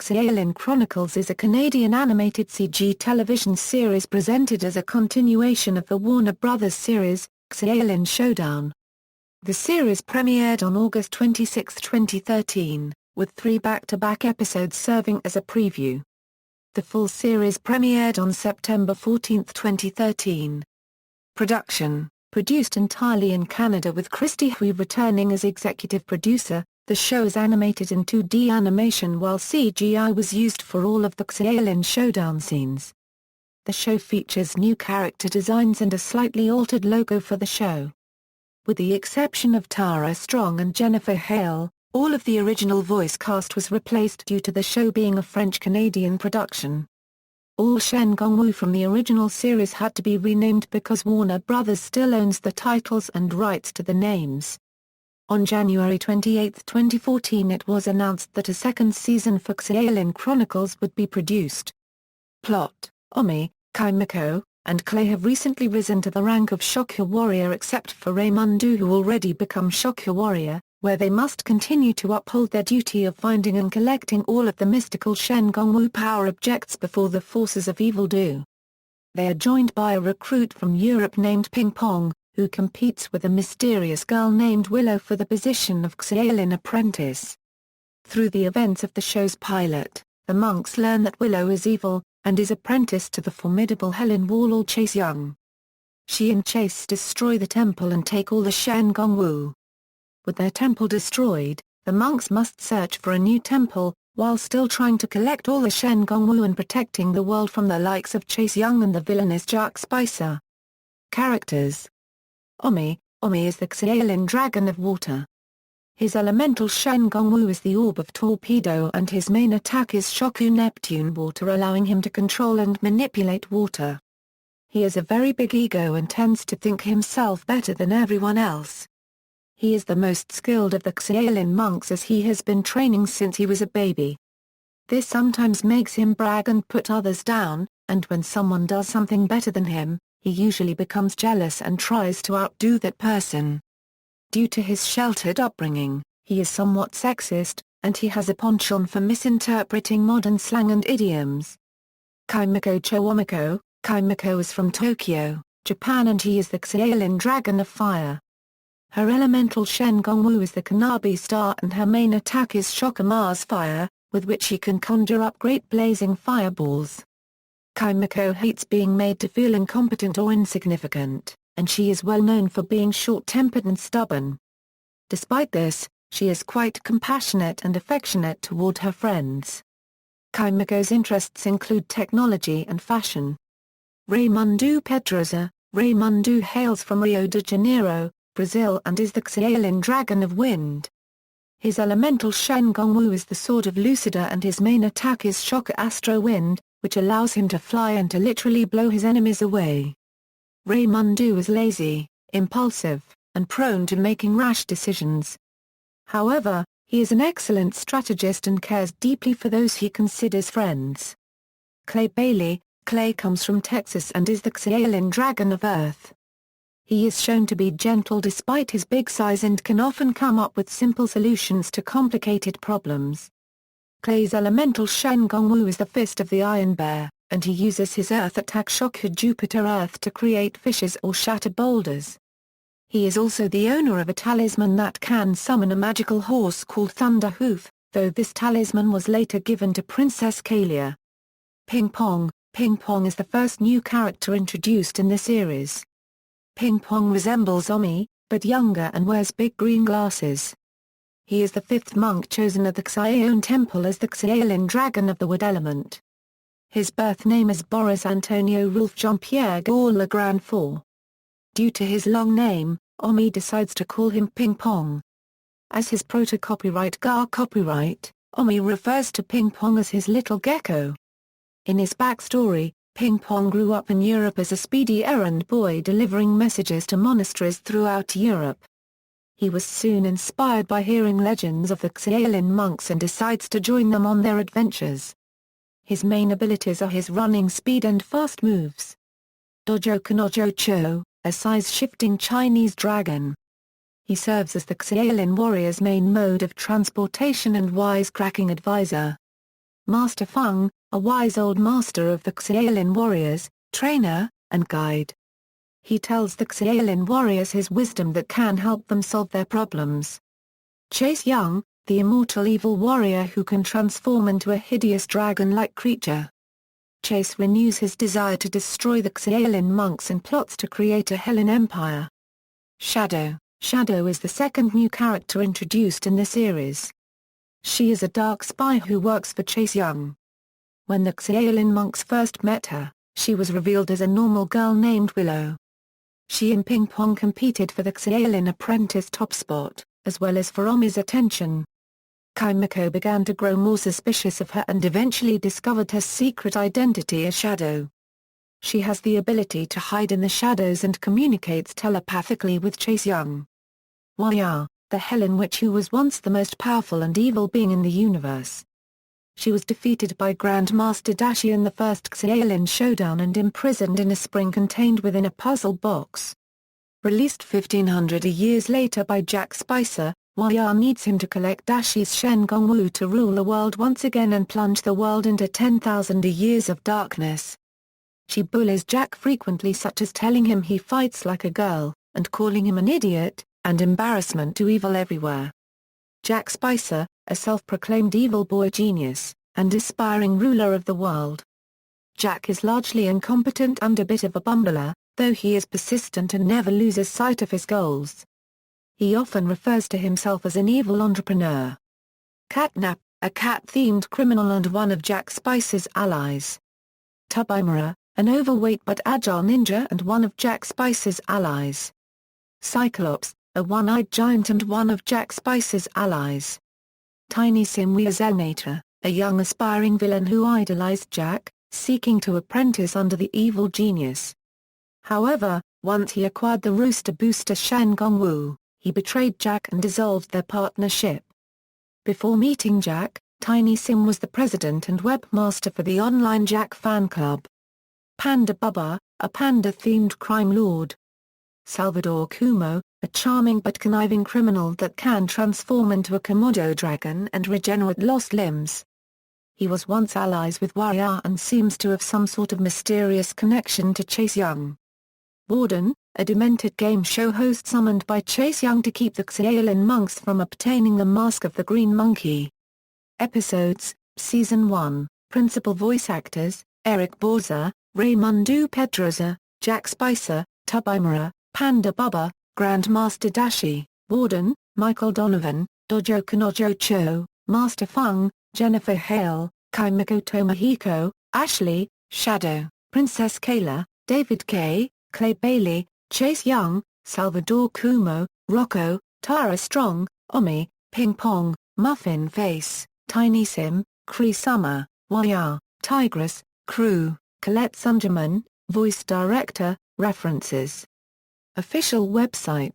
Xiaolin Chronicles is a Canadian animated CG television series presented as a continuation of the Warner Brothers series, Xiaolin Showdown. The series premiered on August 26, 2013, with 3 back-to-back episodes serving as a preview. The full series premiered on September 14, 2013. Production, produced entirely in Canada with Christy Hui returning as executive producer. The show is animated in 2D animation while CGI was used for all of the Xiaolin Showdown scenes. The show features new character designs and a slightly altered logo for the show. With the exception of Tara Strong and Jennifer Hale, all of the original voice cast was replaced due to the show being a French-Canadian production. All Shen Gongwu from the original series had to be renamed because Warner Brothers still owns the titles and rights to the names. On January 28, 2014 it was announced that a second season for Xiaolin Chronicles would be produced. Plot: Omi, Kimiko, and Clay have recently risen to the rank of Shokugyo Warrior except for Raymond Do who already become Shokugyo Warrior, where they must continue to uphold their duty of finding and collecting all of the mystical Shen Gongwu power objects before the forces of evil do. They are joined by a recruit from Europe named Pong, who competes with a mysterious girl named Willow for the position of Xiaolin apprentice. Through the events of the show's pilot, the monks learn that Willow is evil, and is apprenticed to the formidable Helen Warlord Chase Young. She and Chase destroy the temple and take all the Shen Gongwu. With their temple destroyed, the monks must search for a new temple, while still trying to collect all the Shen Gongwu and protecting the world from the likes of Chase Young and the villainous Jack Spicer. Characters: Omi is the Xiaolin Dragon of Water. His elemental Shen Gongwu is the Orb of Torpedo and his main attack is Shoku Neptune Water, allowing him to control and manipulate water. He has a very big ego and tends to think himself better than everyone else. He is the most skilled of the Xiaolin monks as he has been training since he was a baby. This sometimes makes him brag and put others down, and when someone does something better than him, he usually becomes jealous and tries to outdo that person. Due to his sheltered upbringing, he is somewhat sexist, and he has a penchant for misinterpreting modern slang and idioms. Kimiko is from Tokyo, Japan, and he is the Xiaolin Dragon of Fire. Her elemental Shen Gongwu is the Kanabi Star and her main attack is Shokuma's Fire, with which she can conjure up great blazing fireballs. Kimiko hates being made to feel incompetent or insignificant, and she is well known for being short-tempered and stubborn. Despite this, she is quite compassionate and affectionate toward her friends. Kimiko's interests include technology and fashion. Raymond Do Pedrosa hails from Rio de Janeiro, Brazil and is the Xiaolin Dragon of Wind. His elemental Shen Gongwu is the Sword of Lucida and his main attack is Shock Astro Wind, which allows him to fly and to literally blow his enemies away. Raymond Do is lazy, impulsive, and prone to making rash decisions. However, he is an excellent strategist and cares deeply for those he considers friends. Clay comes from Texas and is the Xiaolin Dragon of Earth. He is shown to be gentle despite his big size and can often come up with simple solutions to complicated problems. Clay's elemental Shen Gongwu is the Fist of the Iron Bear, and he uses his Earth attack Shoku Jupiter Earth to create fishes or shatter boulders. He is also the owner of a talisman that can summon a magical horse called Thunder Hoof, though this talisman was later given to Princess Kalia. Pong is the first new character introduced in the series. Pong resembles Omi, but younger and wears big green glasses. He is the 5th monk chosen at the Xiaolin Temple as the Xiaolin Dragon of the Wood Element. His birth name is Boris Antonio Rolf Jean-Pierre Gaulle Legrand IV. Due to his long name, Omi decides to call him Pong. As his proto-copyright Gar copyright, Omi refers to Pong as his little gecko. In his backstory, Pong grew up in Europe as a speedy errand boy delivering messages to monasteries throughout Europe. He was soon inspired by hearing legends of the Xiaolin monks and decides to join them on their adventures. His main abilities are his running speed and fast moves. Dojo Kanojo Cho, a size-shifting Chinese dragon. He serves as the Xiaolin warrior's main mode of transportation and wisecracking advisor. Master Feng, a wise old master of the Xiaolin warriors, trainer, and guide. He tells the Xiaolin warriors his wisdom that can help them solve their problems. Chase Young, the immortal evil warrior who can transform into a hideous dragon-like creature. Chase renews his desire to destroy the Xiaolin monks and plots to create a Hellin Empire. Shadow. Shadow is the second new character introduced in the series. She is a dark spy who works for Chase Young. When the Xiaolin monks first met her, she was revealed as a normal girl named Willow. She and Ping Pong competed for the Xiaolin apprentice top spot, as well as for Omi's attention. Kimiko began to grow more suspicious of her and eventually discovered her secret identity as Shadow. She has the ability to hide in the shadows and communicates telepathically with Chase Young. Waya, the Hellin Witch who was once the most powerful and evil being in the universe. She was defeated by Grandmaster Dashi in the first Xiaolin Showdown and imprisoned in a spring contained within a puzzle box. Released 1500 years later by Jack Spicer, Waya needs him to collect Dashi's Shen Gongwu to rule the world once again and plunge the world into 10,000 years of darkness. She bullies Jack frequently, such as telling him he fights like a girl, and calling him an idiot, and embarrassment to evil everywhere. Jack Spicer, a self-proclaimed evil boy genius, and aspiring ruler of the world. Jack is largely incompetent and a bit of a bumbler, though he is persistent and never loses sight of his goals. He often refers to himself as an evil entrepreneur. Catnap, a cat-themed criminal and one of Jack Spicer's allies. Tubimura, an overweight but agile ninja and one of Jack Spicer's allies. Cyclops, a one-eyed giant and one of Jack Spicer's allies. Tiny Sim Zelnator, a young aspiring villain who idolized Jack, seeking to apprentice under the evil genius. However, once he acquired the Rooster Booster Shen Gongwu, he betrayed Jack and dissolved their partnership. Before meeting Jack, Tiny Sim was the president and webmaster for the online Jack fan club. Panda Bubba, a panda-themed crime lord. Salvador Kumo, a charming but conniving criminal that can transform into a Komodo dragon and regenerate lost limbs. He was once allies with Waya and seems to have some sort of mysterious connection to Chase Young. Warden, a demented game show host summoned by Chase Young to keep the Xiaolin monks from obtaining the Mask of the Green Monkey. Episodes, Season 1, Principal voice actors, Eric Bauza, Raymond Do Pedrosa, Jack Spicer, Tubimura, Panda Bubba, Grandmaster Dashi, Warden, Michael Donovan, Dojo Kanojo Cho, Master Feng, Jennifer Hale, Kimiko Tomohiko, Ashley, Shadow, Princess Kayla, David K., Clay Bailey, Chase Young, Salvador Kumo, Rocco, Tara Strong, Omi, Ping Pong, Muffin Face, Tiny Sim, Cree Summer, Waya, Tigress, Crew, Colette Sunderman, Voice Director, References. Official website.